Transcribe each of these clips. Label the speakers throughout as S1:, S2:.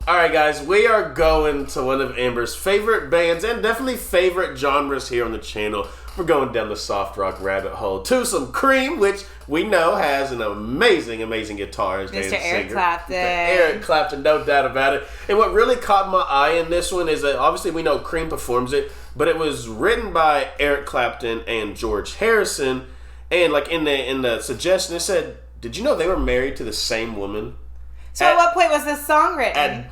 S1: Alright guys, we are going to one of Amber's favorite bands and definitely favorite genres here on the channel. We're going down the soft rock rabbit hole to some Cream, which we know has an amazing guitarist.
S2: Mr. Eric Clapton.
S1: Eric Clapton, no doubt about it. And what really caught my eye in this one is that obviously we know Cream performs it, but it was written by Eric Clapton and George Harrison. And like in the suggestion, it said, did you know they were married to the same woman?
S2: So at what point was this song written?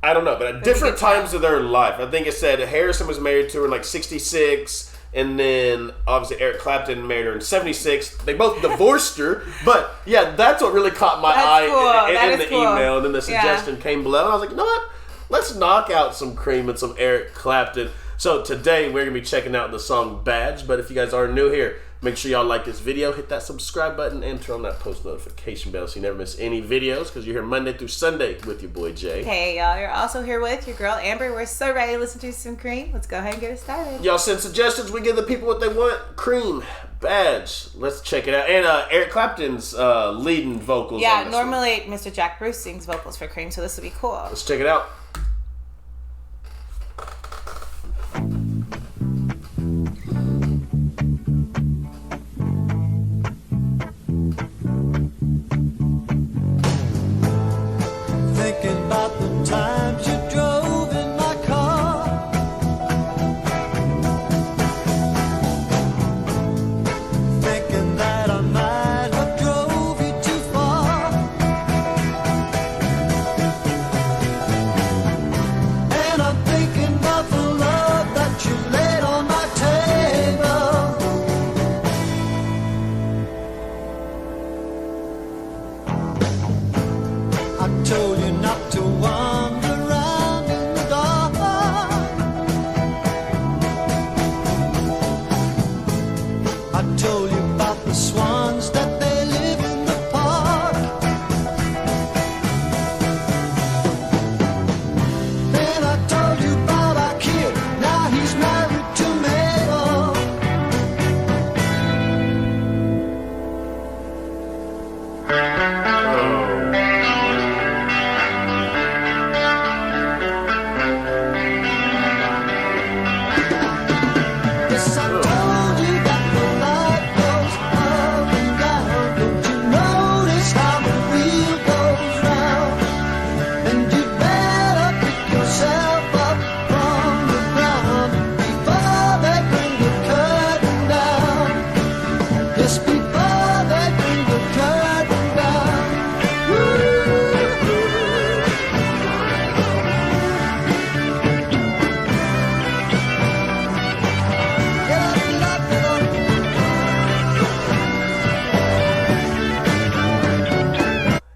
S1: I don't know, but at different times of their life. I think it said Harrison was married to her in like 66, and then obviously Eric Clapton married her in 76. They both divorced her, but yeah, that's what really caught my eye in the email. And then the suggestion came below, and I was like, you know what? Let's knock out some Cream and some Eric Clapton. So today we're going to be checking out the song Badge, but if you guys are new here, make sure y'all like this video, hit that subscribe button, and turn on that post notification bell so you never miss any videos, because you're here Monday through Sunday with your boy Jay.
S2: Hey y'all, you're also here with your girl Amber. We're so ready to listen to some Cream. Let's go ahead and get it started.
S1: Y'all send suggestions, we give the people what they want. Cream, Badge. Let's check it out. And Eric Clapton's leading vocals.
S2: Yeah, normally Mr. Jack Bruce sings vocals for Cream, so this would be cool.
S1: Let's check it out.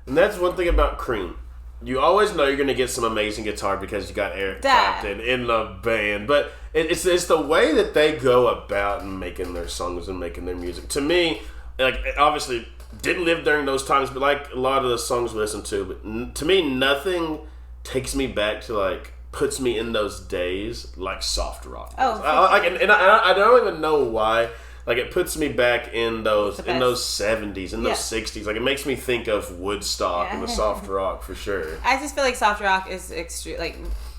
S1: And that's one thing about Cream. You always know you're going to get some amazing guitar because you got Eric Clapton in the band. But it's the way that they go about making their songs and making their music. To me, like, obviously didn't live during those times, but like a lot of the songs we listen to. But to me, nothing takes me back to like puts me in those days like soft rock.
S2: Oh,
S1: I don't even know why. Like, it puts me back in those 70s, in those 60s. Like, it makes me think of Woodstock and the soft rock for sure.
S2: I just feel like soft rock is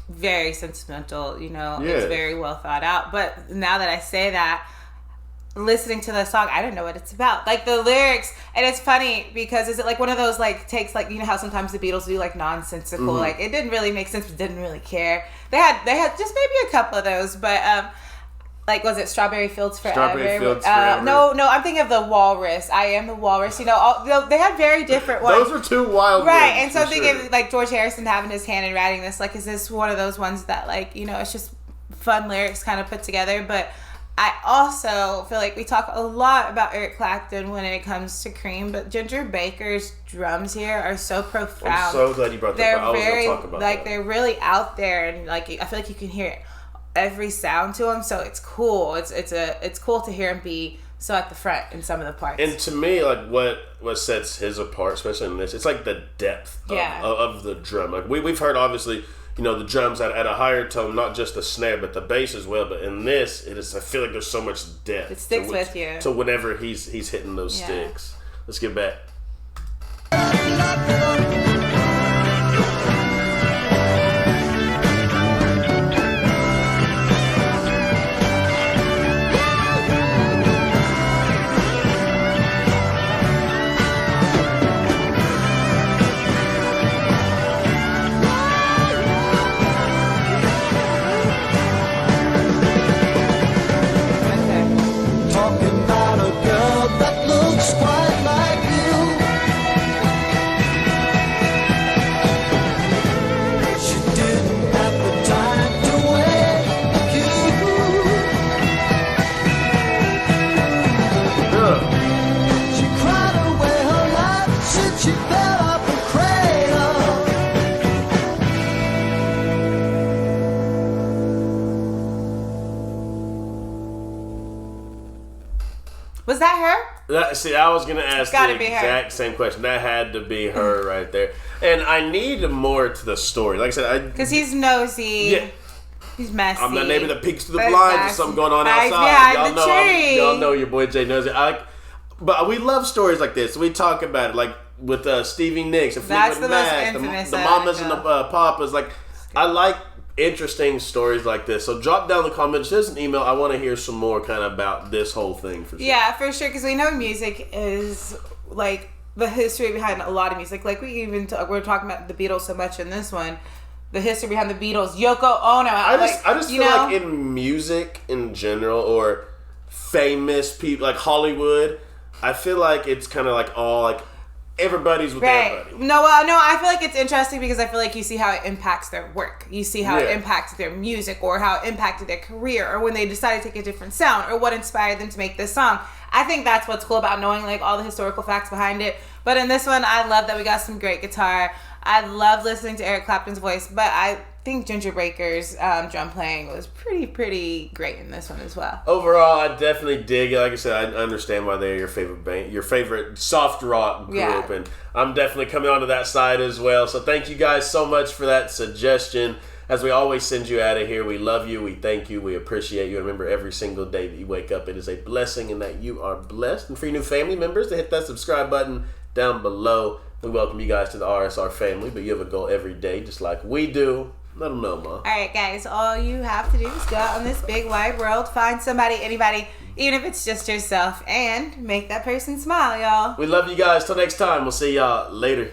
S2: very sentimental, you know. Yeah. It's very well thought out. But now that I say that, listening to the song, I don't know what it's about. Like, the lyrics, and it's funny because is it like one of those like takes, like, you know how sometimes the Beatles do like nonsensical, like it didn't really make sense, but didn't really care. They had just maybe a couple of those, but like, was it Strawberry Fields Forever?
S1: Strawberry Fields Forever.
S2: No, I'm thinking of the Walrus. I Am the Walrus. You know, they had very different ones.
S1: Those are two wild
S2: right,
S1: ones,
S2: and so I'm thinking, like, George Harrison having his hand in writing this, like, is this one of those ones that, like, you know, it's just fun lyrics kind of put together, but I also feel like we talk a lot about Eric Clapton when it comes to Cream, but Ginger Baker's drums here are so profound.
S1: I'm so glad you brought that up. I was going to talk about that.
S2: They're really out there, and, like, I feel like you can hear it. Every sound to them, so it's cool. It's cool to hear him be so at the front in some of the parts.
S1: And to me, like what sets his apart, especially in this, it's like the depth of the drum. Like we've heard obviously, you know, the drums at a higher tone, not just the snare but the bass as well. But in this, it is. I feel like there's so much depth.
S2: It sticks with you.
S1: So whenever he's hitting those sticks, let's get back.
S2: Was that her?
S1: See, I was gonna ask the
S2: be
S1: exact same question. That had to be her right there. And I need more to the story. Like I said,
S2: because he's nosy.
S1: Yeah.
S2: He's messy.
S1: I'm that neighbor that peeks through the blinds. There's something going on outside. Y'all know your boy Jay knows it. But we love stories like this. We talk about it, like with Stevie Nicks and Fleetwood Mac, the mamas and the papas. Like, I like interesting stories like this. So drop down the comments. There's an email. I want to hear some more kind of about this whole thing for sure.
S2: Yeah, for sure. Because we know music is like the history behind a lot of music. Like we're talking about the Beatles so much in this one. The history behind the Beatles, Yoko Ono.
S1: I just feel like in music in general, or famous people like Hollywood, I feel like it's kind of like all like everybody's with everybody.
S2: No, I feel like it's interesting because I feel like you see how it impacts their work. You see how it impacts their music, or how it impacted their career, or when they decided to take a different sound, or what inspired them to make this song. I think that's what's cool about knowing like all the historical facts behind it. But in this one, I love that we got some great guitar. I love listening to Eric Clapton's voice, but I think Ginger Baker's drum playing was pretty great in this one as well.
S1: Overall, I definitely dig it. Like I said, I understand why they're your favorite band, your favorite soft rock group, and I'm definitely coming onto that side as well. So thank you guys so much for that suggestion. As we always send you out of here, we love you, we thank you, we appreciate you. And remember, every single day that you wake up, it is a blessing and that you are blessed. And for your new family members, to hit that subscribe button down below. We welcome you guys to the RSR family, but you have a goal every day, just like we do. Let them know, Ma.
S2: All right, guys, all you have to do is go out on this big wide world, find somebody, anybody, even if it's just yourself, and make that person smile, y'all.
S1: We love you guys. Till next time, we'll see y'all later.